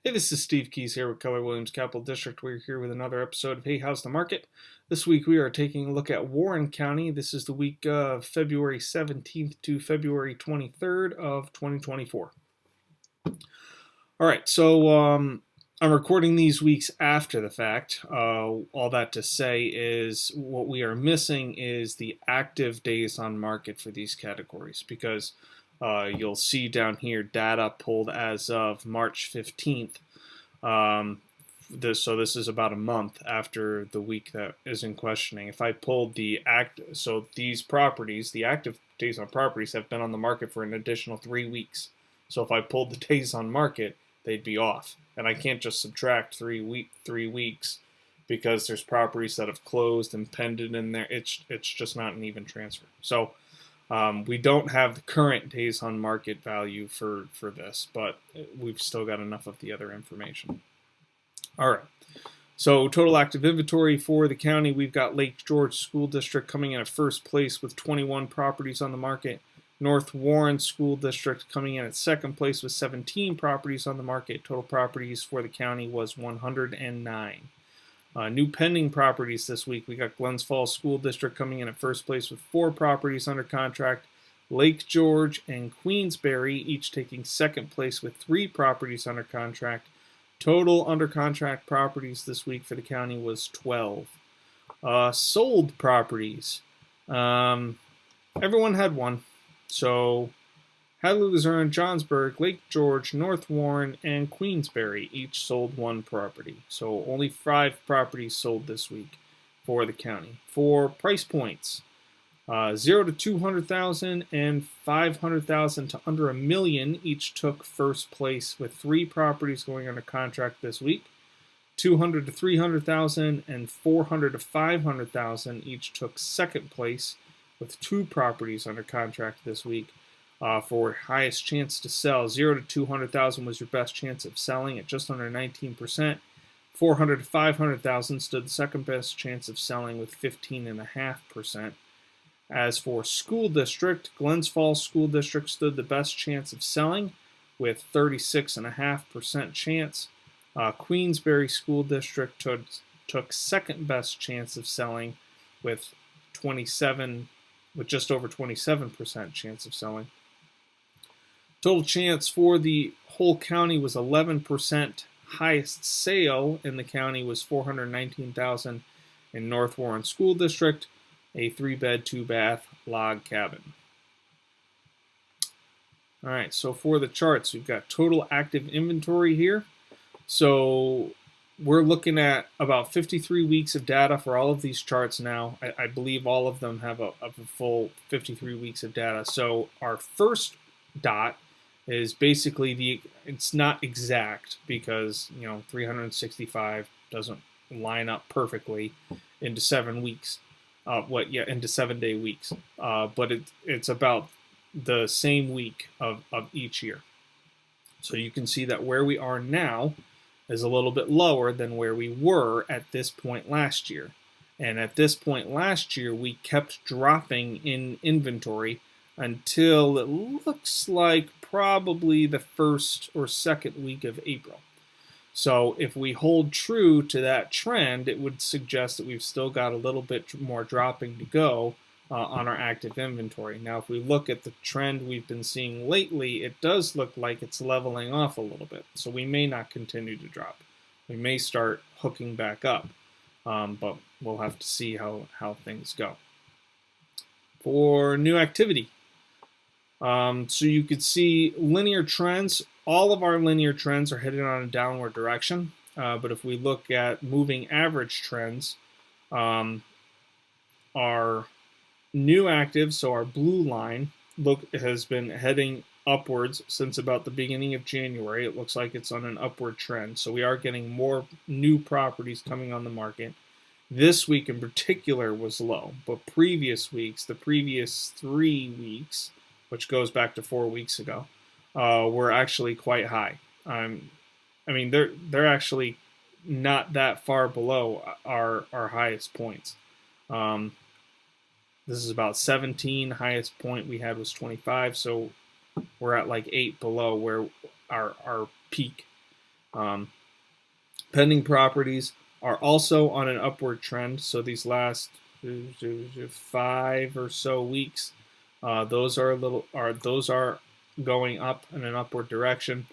Hey, this is Steve Keys here with Keller Williams Capital District. We're here with another episode of Hey, How's the Market? This week we are taking a look at Warren County. This is the week of February 17th to February 23rd of 2024. All right, so I'm recording these weeks after the fact. All that to say is what we are missing is the active days on market for these categories because you'll see down here data pulled as of March 15th. So this is about a month after the week that is in questioning. If I pulled so these properties, the active days on properties have been on the market for an additional 3 weeks. So if I pulled the days on market, they'd be off. And I can't just subtract 3 weeks because there's properties that have closed and pended in there. It's just not an even transfer. So we don't have the current days on market value for this, but we've still got enough of the other information. All right. So total active inventory for the county, we've got Lake George School District coming in at first place with 21 properties on the market. North Warren School District coming in at second place with 17 properties on the market. Total properties for the county was 109. New pending properties this week. We got Glens Falls School District coming in at first place with 4 properties under contract. Lake George and Queensberry each taking second place with 3 properties under contract. Total under contract properties this week for the county was 12. Sold properties. Everyone had one. So Hadley, Luzerne, Johnsburg, Lake George, North Warren, and Queensberry each sold 1 property. So only 5 properties sold this week for the county. For price points, 0 to 200,000 and 500,000 to under $1 million each took first place with 3 properties going under contract this week. 200 to 300,000 and 400 to 500,000 each took second place with 2 properties under contract this week. For highest chance to sell, 0 to 200,000 was your best chance of selling at just under 19%. 400 to 500,000 stood the second best chance of selling with 15.5%. As for school district, Glens Falls School District stood the best chance of selling with 36.5% chance. Queensberry School District took second best chance of selling with just over 27% chance of selling. Total chance for the whole county was 11%. Highest sale in the county was $419,000 in North Warren School District, a 3-bed, 2-bath log cabin. All right, so for the charts, we've got total active inventory here. So we're looking at about 53 weeks of data for all of these charts now. I believe all of them have a full 53 weeks of data. So our first dot is basically it's not exact because 365 doesn't line up perfectly into 7 weeks. Into 7-day weeks. But it's about the same week of each year. So you can see that where we are now is a little bit lower than where we were at this point last year. And at this point last year, we kept dropping in inventory until it looks like probably the first or second week of April. So if we hold true to that trend, it would suggest that we've still got a little bit more dropping to go on our active inventory. Now, if we look at the trend we've been seeing lately, it does look like it's leveling off a little bit. So we may not continue to drop. We may start hooking back up, but we'll have to see how things go. For new activity, so you could see linear trends. All of our linear trends are headed on a downward direction. But if we look at moving average trends, our new active, so our blue line, has been heading upwards since about the beginning of January. It looks like it's on an upward trend. So we are getting more new properties coming on the market. This week in particular was low, but previous weeks, the previous 3 weeks, which goes back to 4 weeks ago, were actually quite high. They're actually not that far below our highest points. This is about 17. Highest point we had was 25, so we're at like 8 below where our peak Pending properties are also on an upward trend. So these last 5 or so weeks, those are going up in an upward direction.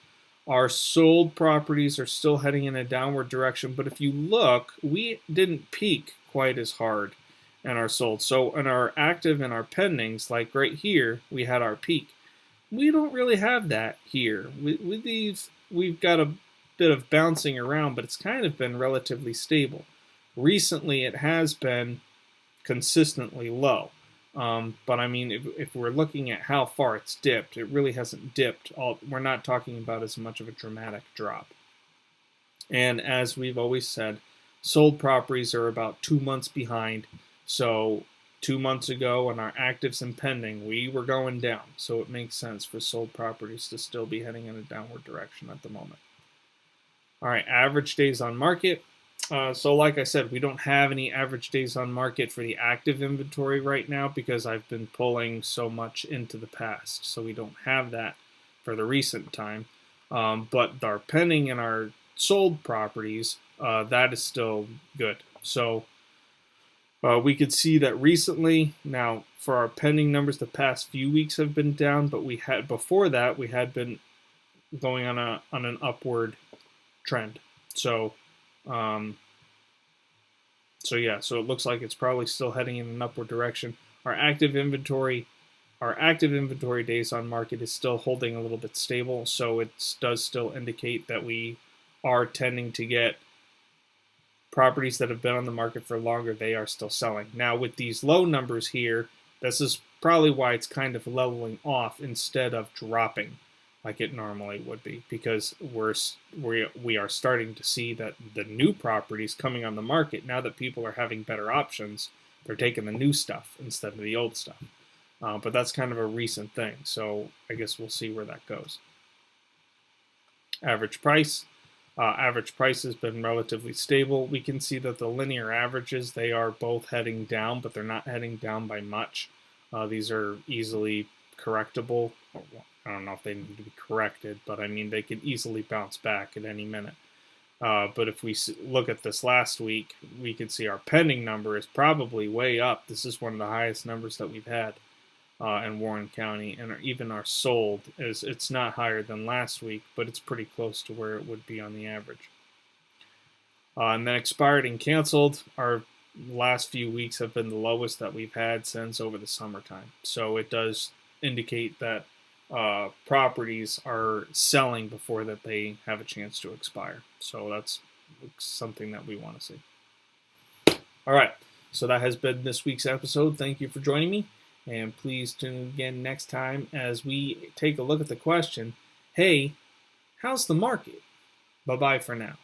Our sold properties are still heading in a downward direction, but if you look, we didn't peak quite as hard in our sold. So in our active and our pendings, like right here, we had our peak. We don't really have that here. With these, we've got a bit of bouncing around, but it's kind of been relatively stable. Recently, it has been consistently low. But I mean, if we're looking at how far it's dipped, it really hasn't dipped. We're not talking about as much of a dramatic drop. And as we've always said, sold properties are about 2 months behind. So 2 months ago on our actives and pending, we were going down. So it makes sense for sold properties to still be heading in a downward direction at the moment. All right, average days on market. So like I said, we don't have any average days on market for the active inventory right now because I've been pulling so much into the past. So we don't have that for the recent time. But our pending and our sold properties, that is still good. So we could see that recently. Now, for our pending numbers, the past few weeks have been down, but before that we had been going on an upward trend. So yeah, so it looks like it's probably still heading in an upward direction. Our active inventory days on market is still holding a little bit stable, so it does still indicate that we are tending to get properties that have been on the market for longer. They are still selling. Now with these low numbers here, this is probably why it's kind of leveling off instead of dropping like it normally would be, because we are starting to see that the new properties coming on the market, now that people are having better options, they're taking the new stuff instead of the old stuff. But that's kind of a recent thing, so I guess we'll see where that goes. Average price. Average price has been relatively stable. We can see that the linear averages, they are both heading down, but they're not heading down by much. These are easily correctable. I don't know if they need to be corrected, but I mean, they can easily bounce back at any minute. But if we look at this last week, we can see our pending number is probably way up. This is one of the highest numbers that we've had in Warren County, and even our sold it's not higher than last week, but it's pretty close to where it would be on the average. And then expired and canceled, our last few weeks have been the lowest that we've had since over the summertime. So it does indicate that properties are selling before that they have a chance to expire. So that's something that we want to see. All right, so that has been this week's episode. Thank you for joining me, and please tune in again next time as we take a look at the question, hey, how's the market? Bye-bye for now.